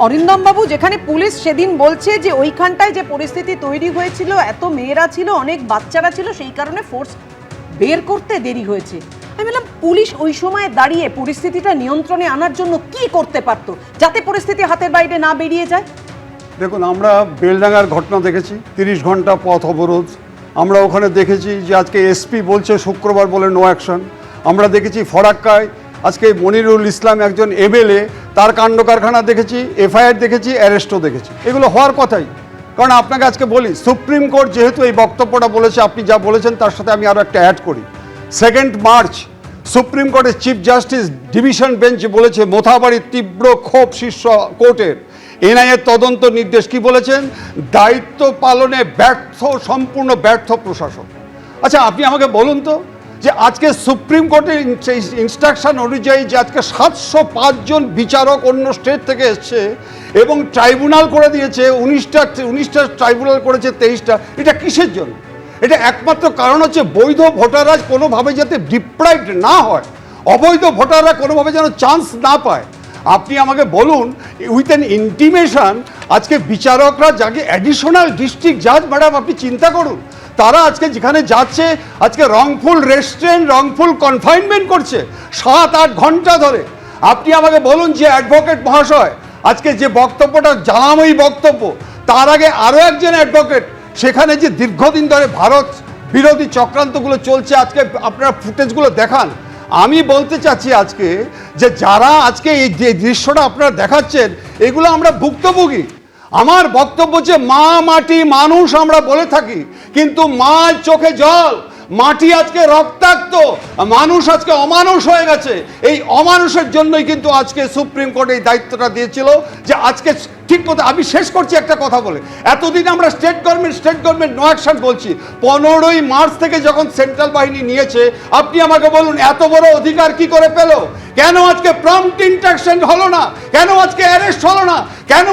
অরিন্দম বাবু, যেখানে পুলিশ সেদিন বলছে যে ওইখানটায় যে পরিস্থিতি তৈরি হয়েছিল, এত মেয়েরা ছিল, অনেক বাচ্চারা ছিল, সেই কারণে ফোর্স বের করতে দেরি হয়েছে। আমি বললাম পুলিশ ওই সময় দাঁড়িয়ে পরিস্থিতিটা নিয়ন্ত্রণে আনার জন্য কি করতে পারতো যাতে পরিস্থিতি হাতের বাইরে না বেরিয়ে যায়? দেখুন, আমরা বেলডাঙ্গার ঘটনা দেখেছি, 30 ঘন্টা পথ অবরোধ। আমরা ওখানে দেখেছি যে আজকে এসপি বলছে শুক্রবার বলে নো অ্যাকশন। আমরা দেখেছি ফরাক্কায় আজকে মনিরুল ইসলাম একজন এমএলএ, তার কাণ্ড কারখানা দেখেছি, এফআইআর দেখেছি, অ্যারেস্টও দেখেছি। এগুলো হওয়ার কথাই। কারণ আপনাকে আজকে বলি, সুপ্রিম কোর্ট যেহেতু এই বক্তব্যটা বলেছে, আপনি যা বলেছেন তার সাথে আমি আরও একটা অ্যাড করি। 2 মার্চ সুপ্রিম কোর্টের চিফ জাস্টিস ডিভিশন বেঞ্চ বলেছে মোথাবাড়ির তীব্র ক্ষোভ শীর্ষ কোর্টের। এনআইএর তদন্ত নির্দেশ কি বলেছেন? দায়িত্ব পালনে ব্যর্থ, সম্পূর্ণ ব্যর্থ প্রশাসন। আচ্ছা, আপনি আমাকে বলুন তো, যে আজকে সুপ্রিম কোর্টের ইনস্ট্রাকশন অনুযায়ী যে আজকে 705 জন বিচারক অন্য স্টেট থেকে এসছে এবং ট্রাইব্যুনাল করে দিয়েছে, 19টা ট্রাইব্যুনাল করেছে, 23টা। এটা কিসের জন্য? এটা একমাত্র কারণ হচ্ছে বৈধ ভোটাররা কোনোভাবে যাতে ডিপ্রাইভড না হয়, অবৈধ ভোটাররা কোনোভাবে যেন চান্স না পায়। আপনি আমাকে বলুন, উইথ অ্যান ইন্টিমেশন আজকে বিচারকরা যাকে অ্যাডিশনাল ডিস্ট্রিক্ট জাজ, ম্যাডাম আপনি চিন্তা করুন, তারা আজকে যেখানে যাচ্ছে আজকে রংফুল রেস্টুরেন্ট, রংফুল কনফাইনমেন্ট করছে 7-8 ঘন্টা ধরে। আপনি আমাকে বলুন যে অ্যাডভোকেট মহাশয় আজকে যে বক্তব্যটা জ্বালাময়ী বক্তব্য, তার আগে আরও একজন অ্যাডভোকেট সেখানে যে দীর্ঘদিন ধরে ভারত বিরোধী চক্রান্তগুলো চলছে, আজকে আপনারা ফুটেজগুলো দেখান। আমি বলতে চাচ্ছি আজকে যে যারা আজকে এই যে দৃশ্যটা আপনারা দেখাচ্ছেন, এগুলো আমরা ভুক্তভোগী। আমার বক্তব্য যে মা মাটি মানুষ আমরা বলে থাকি, কিন্তু মা চোখে জল, মাটি আজকে রক্তাক্ত, মানুষ আজকে অমানুষ হয়ে গেছে। এই অমানুষের জন্যই কিন্তু আজকে সুপ্রিম কোর্ট এই দায়িত্বটা দিয়েছিল যে আজকে ঠিক মতো। আমি শেষ করছি একটা কথা বলে, এতদিন আমরা স্টেট গভর্নমেন্ট নো অ্যাকশন বলছি। 15ই মার্চ থেকে যখন সেন্ট্রাল বাহিনী নিয়েছে, আপনি আমাকে বলুন এত বড় অধিকার কি করে পেল? কেন আজকে প্রম্পট ইন্ট্রাকশন হলো না? কেন আজকে অ্যারেস্ট হলো না? কেন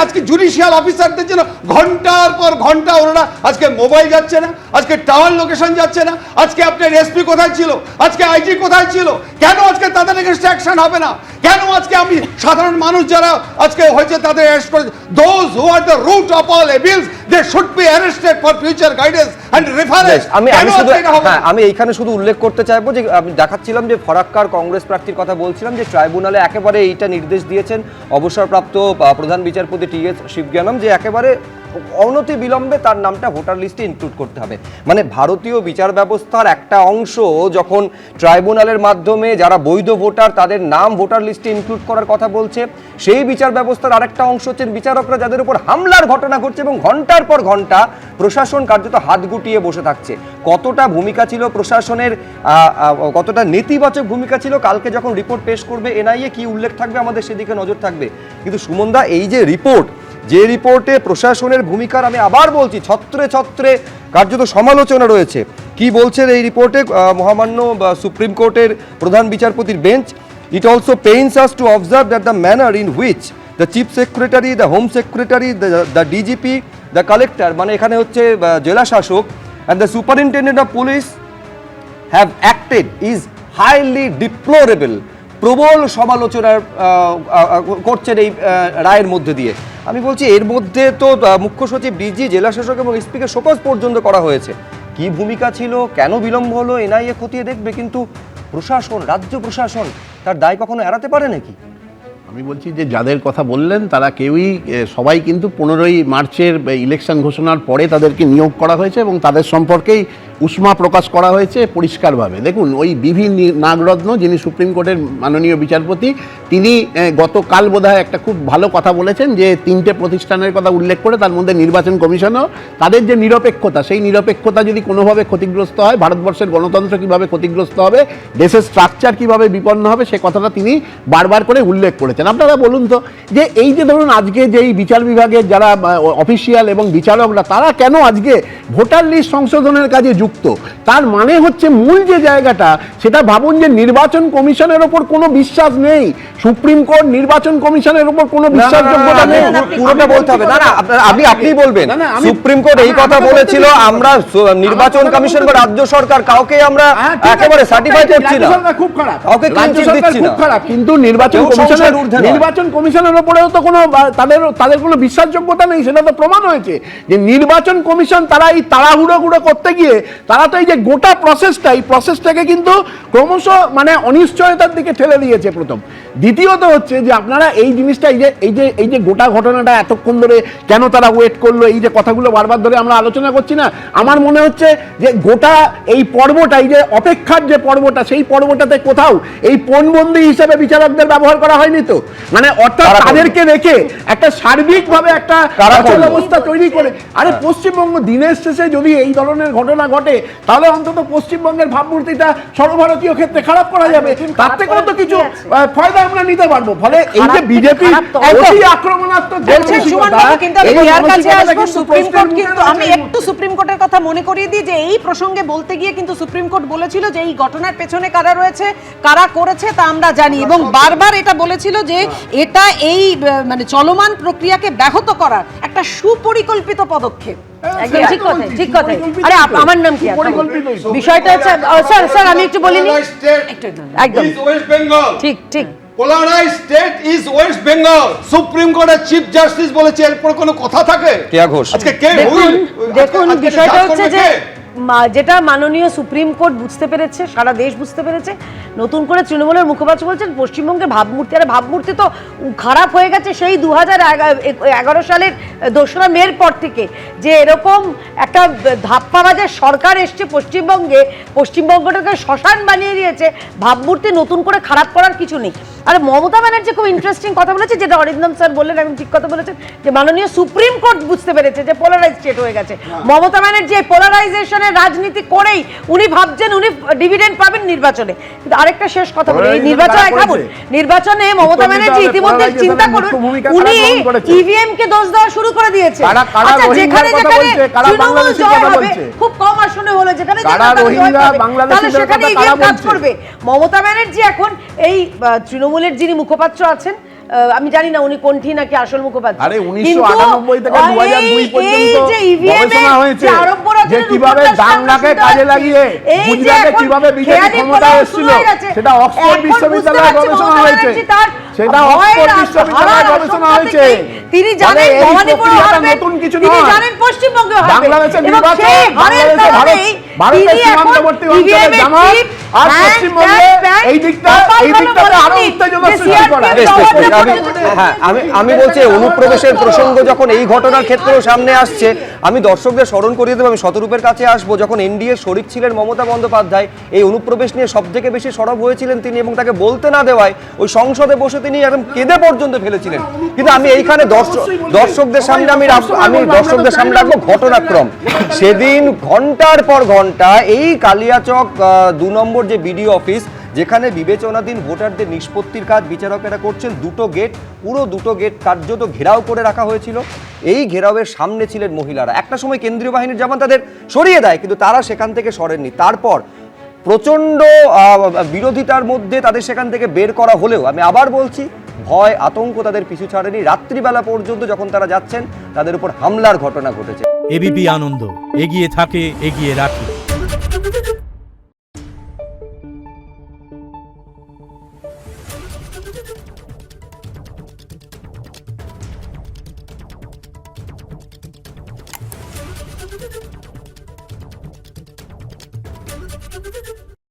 আজকে জুডিশিয়াল অফিসারদের জন্য ঘন্টার পর ঘন্টা ওরা আজকে মোবাইল যাচ্ছে না, আজকে টাওয়ার লোকেশন যাচ্ছে না, আজকে আপনার এসপি কোথায় ছিল, আজকে আইজি কোথায় ছিল? কেন আজকে তাদের এগেইনস্টে অ্যাকশন হবে না? কেন আজকে আমি সাধারণ মানুষ যারা আজকে হয়েছে তাদের অ্যারেস্ট করে? Those who are the root of all evils they should be arrested for future guidance and reference. আমি এইখানে শুধু উল্লেখ করতে চাইবো যে আমি দেখাচ্ছিলাম যে ফরাক্কার কংগ্রেস প্রার্থীর কথা বলছিলাম, যে ট্রাইব্যুনালে একেবারে এইটা নির্দেশ দিয়েছেন অবসরপ্রাপ্ত প্রধান বিচারপতি টি.এস. শিবজ্ঞানম, যে একেবারে অনতি বিলম্বে তার নামটা ভোটার লিস্টে ইনক্লুড করতে হবে। মানে ভারতীয় বিচার ব্যবস্থার একটা অংশ যখন ট্রাইব্যুনালের মাধ্যমে যারা বৈধ ভোটার তাদের নাম ভোটার লিস্টে ইনক্লুড করার কথা বলছে, সেই বিচার ব্যবস্থার আরেকটা অংশ হচ্ছেন বিচারকরা যাদের উপর হামলার ঘটনা ঘটছে এবং ঘন্টার পর ঘন্টা প্রশাসন কার্যত হাত গুটিয়ে বসে থাকছে। কতটা ভূমিকা ছিল প্রশাসনের, কতটা নেতিবাচক ভূমিকা ছিল, কালকে যখন রিপোর্ট পেশ করবে এনআইএ কি উল্লেখ থাকবে আমাদের সেদিকে নজর থাকবে। কিন্তু সুমনদা, এই যে রিপোর্ট, যে রিপোর্টে প্রশাসনের ভূমিকার আমি আবার বলছি ছত্রে ছত্রে কার্যত সমালোচনা রয়েছে। কি বলছেন এই রিপোর্টে মহামান্য সুপ্রিম কোর্টের প্রধান বিচারপতির bench? It also pains us to observe that the manner in which the chief secretary, the home secretary, the DGP, the collector, মানে এখানে হচ্ছে জেলা শাসক, and the superintendent of police have acted is highly deplorable. প্রবল সমালোচনা করছেন এই রায়ের মধ্যে দিয়ে। আমি বলছি এর মধ্যে তো মুখ্য সচিব, ডিজি, জেলা শাসক এবং এসপিকে শোকজ পর্যন্ত করা হয়েছে। কি ভূমিকা ছিল, কেন বিলম্ব হলো, এনআইএ খতিয়ে দেখবে, কিন্তু প্রশাসন, রাজ্য প্রশাসন তার দায় কখনো এড়াতে পারে নাকি? আমি বলছি যে যাদের কথা বললেন তারা কেউই, সবাই কিন্তু 15ই মার্চের ইলেকশন ঘোষণার পরে তাদেরকে নিয়োগ করা হয়েছে এবং তাদের সম্পর্কেই উষ্মা প্রকাশ করা হয়েছে পরিষ্কারভাবে। দেখুন, ওই বিভি নাগরত্ন, যিনি সুপ্রিম কোর্টের মাননীয় বিচারপতি, তিনি গতকাল বোধহয় একটা খুব ভালো কথা বলেছেন, যে 3টে প্রতিষ্ঠানের কথা উল্লেখ করে, তার মধ্যে নির্বাচন কমিশনও, তাদের যে নিরপেক্ষতা, সেই নিরপেক্ষতা যদি কোনোভাবে ক্ষতিগ্রস্ত হয়, ভারতবর্ষের গণতন্ত্র কীভাবে ক্ষতিগ্রস্ত হবে, দেশের স্ট্রাকচার কীভাবে বিপন্ন হবে, সে কথাটা তিনি বারবার করে উল্লেখ করেছেন। আপনারা বলুন তো, যে এই যে ধরুন আজকে যেই বিচার বিভাগের যারা অফিসিয়াল এবং বিচারকরা, তারা কেন আজকে ভোটার লিস্ট সংশোধনের কাজে যুক্ত, তার মানে হচ্ছে মূল যে জায়গাটা সেটা ভাবুন যে নির্বাচন কমিশনের ওপর কোনো বিশ্বাস নেই, সুপ্রিম কোর্ট নির্বাচন কমিশনের ওপর কোনো বিশ্বাসযোগ্যতা নেই। পুরোটা বলতে হবে না, আপনি বলবেন সুপ্রিম কোর্ট এই কথা বলেছিল, আমরা নির্বাচন কমিশন বা রাজ্য সরকার কাউকে আমরা একেবারে সার্টিফাই করছি না, খুব খারাপ, কাউকে রাজ্য সরকার খুব খারাপ, কিন্তু নির্বাচন কমিশনের উপরেও তো কোনো তাদের কোনো বিশ্বাসযোগ্যতা নেই, সেটা তো প্রমাণ হয়েছে যে নির্বাচন কমিশন তারা এই তাড়াহুড়ো করতে গিয়ে তারা তো এই যে গোটা প্রসেসটা, এই প্রসেসটাকে কিন্তু ক্রমশ মানে অনিশ্চয়তার দিকে ঠেলে দিয়েছে প্রথম। দ্বিতীয়ত হচ্ছে যে আপনারা এই জিনিসটা এই যে গোটা ঘটনাটা এতক্ষণ ধরে কেন তারা ওয়েট করলো, এই যে কথাগুলো বারবার ধরে আমরা আলোচনা করছি না, আমার মনে হচ্ছে যে গোটা এই পর্বটা, এই যে অপেক্ষার যে পর্বটা, সেই পর্বটাতে কোথাও এই পণবন্দি হিসেবে বিচারকদের ব্যবহার করা হয়নি তো, মানে অর্থাৎ তাদেরকে রেখে একটা সার্বিকভাবে একটা অবস্থা তৈরি করে। আরে পশ্চিমবঙ্গ দিনের শেষে যদি এই ধরনের ঘটনা ঘটে তাহলে অন্তত পশ্চিমবঙ্গের ভাবমূর্তিটা সর্বভারতীয় ক্ষেত্রে খারাপ করা যাবে, তার থেকেও তো কিছু ফায়দা আমরা নিতে পারবো। ফলে এই যে বিজেপি অতি আক্রমণাত্মক, আমি একটু সুপ্রিম কোর্টের কথা মনে করিয়ে দিই যে এই প্রসঙ্গে বলতে গিয়ে কিন্তু সুপ্রিম কোর্ট বলেছিল যে এই ঘটনার পেছনে কারা রয়েছে, কারা করেছে তা আমরা জানি, এবং বারবার এটা বলেছিল যে এটা এই মানে চলমান প্রক্রিয়াকে ব্যাহত করার একটা সুপরিকল্পিত পদক্ষেপ। একদম ঠিক কথা, ঠিক কথা। আরে আমার নাম কি? বিষয়টা হচ্ছে স্যার আমি একটু বলিনি, একদম ঠিক ঠিক। Polarised state is West Bengal. Supreme কোর্টের চিফ জাস্টিস বলেছে, এরপর কোনো কথা থাকে? কেয়া ঘোষ আজকে কে দেখুন বিষয়টা হচ্ছে যে যেটা মাননীয় সুপ্রিম কোর্ট বুঝতে পেরেছে, সারা দেশ বুঝতে পেরেছে, নতুন করে তৃণমূলের মুখপাত্র বলছেন পশ্চিমবঙ্গের ভাবমূর্তি, আর ভাবমূর্তি তো খারাপ হয়ে গেছে সেই 2011 সালের 2রা মের পর থেকে, যে এরকম একটা ধাপ্পাবাজের সরকার এসছে পশ্চিমবঙ্গটাকে শ্মশান বানিয়ে দিয়েছে, ভাবমূর্তি নতুন করে খারাপ করার কিছু নেই। আর মমতা ব্যানার্জি খুব ইন্টারেস্টিং কথা বলেছে, যেটা অরিন্দম স্যার বললেন, একদম ঠিক কথা বলেছেন, যে মাননীয় সুপ্রিম কোর্ট বুঝতে পেরেছে যে পোলারাইজ স্টেট হয়ে গেছে। মমতা ব্যানার্জি এই পোলারাইজেশনের রাজনীতি করেই উনি ভাবছেন উনি ডিভিডেন্ড পাবেন নির্বাচনে। কিন্তু আরেকটা শেষ কথা বলি, নির্বাচনে মমতা ব্যানার্জি ইতিমধ্যে চিন্তা করুন, উনি ইভিএম কে দোষ দেওয়া শুরু করে দিয়েছে। আচ্ছা, যেখানে তৃণমূল জয় হবে, খুব কম আসনে হলো, যেখানে তাহলে সেখানে ইভিএম কাজ করবে। মমতা ব্যানার্জি এখন এই তৃণমূলের যিনি মুখপাত্র আছেন, আমি জানি না উনি কোনটি নাকি আসল মুখপাত্র, আরে 1998 থেকে 2002 পর্যন্ত গবেষণা হয়েছে যে কিভাবে দাঙ্গাকে কাজে লাগিয়ে গুজরাটে কিভাবে বিজেপি ক্ষমতা এসেছিল, সেটা অক্সফোর্ড বিশ্ববিদ্যালয়ে গবেষণা হয়েছে, সেটা অক্সফোর্ড বিশ্ববিদ্যালয়ে গবেষণা হয়েছে। তিনি জানেন ভবানীপুর হবে, নতুন কিছু তিনি নয়, জানেন পশ্চিমবঙ্গে হবে, বাংলাদেশের নির্বাচন, বাংলাদেশের ভারতের সীমান্তবর্তী অঞ্চলে জামাত, আর পশ্চিমবঙ্গে এই দিকটাতে আরো উত্তেজনা সৃষ্টি করা। হ্যাঁ, আমি বলছি অনুপ্রবেশের প্রসঙ্গ যখন এই ঘটনার ক্ষেত্রেও সামনে আসছে, আমি দর্শকদের স্মরণ করিয়ে দেবো, আমি শতরূপের কাছে আসবো, যখন এনডিএ শরিক ছিলেন মমতা বন্দ্যোপাধ্যায়, এই অনুপ্রবেশ নিয়ে সব থেকে বেশি সরব হয়েছিলেন তিনি, এবং তাকে বলতে না দেওয়ায় ওই সংসদে বসে তিনি একদম কেঁদে পর্যন্ত ফেলেছিলেন। কিন্তু আমি এইখানে দর্শকদের সামনে আমি দর্শকদের সামনে রাখবো ঘটনাক্রম। সেদিন ঘন্টার পর ঘন্টা এই কালিয়াচক 2 নম্বর যে বিডিও অফিস, যেখানে বিবেচনাধীন ভোটারদের নিষ্পত্তির কাজ বিচারকেরা করছেন, পুরো দুটো গেট কার্যত ঘেরাও করে রাখা হয়েছিল। এই ঘেরাওয়ের সামনে ছিলেন মহিলারা। একটা সময় কেন্দ্রীয় বাহিনীর জওয়ান তাদের সরিয়ে দেয়, কিন্তু তারা সেখান থেকে সরেননি। তারপর প্রচণ্ড বিরোধিতার মধ্যে তাদের সেখান থেকে বের করা হলেও, আমি আবার বলছি, ভয় আতঙ্ক তাদের পিছু ছাড়েনি। রাত্রিবেলা পর্যন্ত যখন তারা যাচ্ছেন, তাদের উপর হামলার ঘটনা ঘটেছে। এবিপি আনন্দ, এগিয়ে থাকে, এগিয়ে রাখে।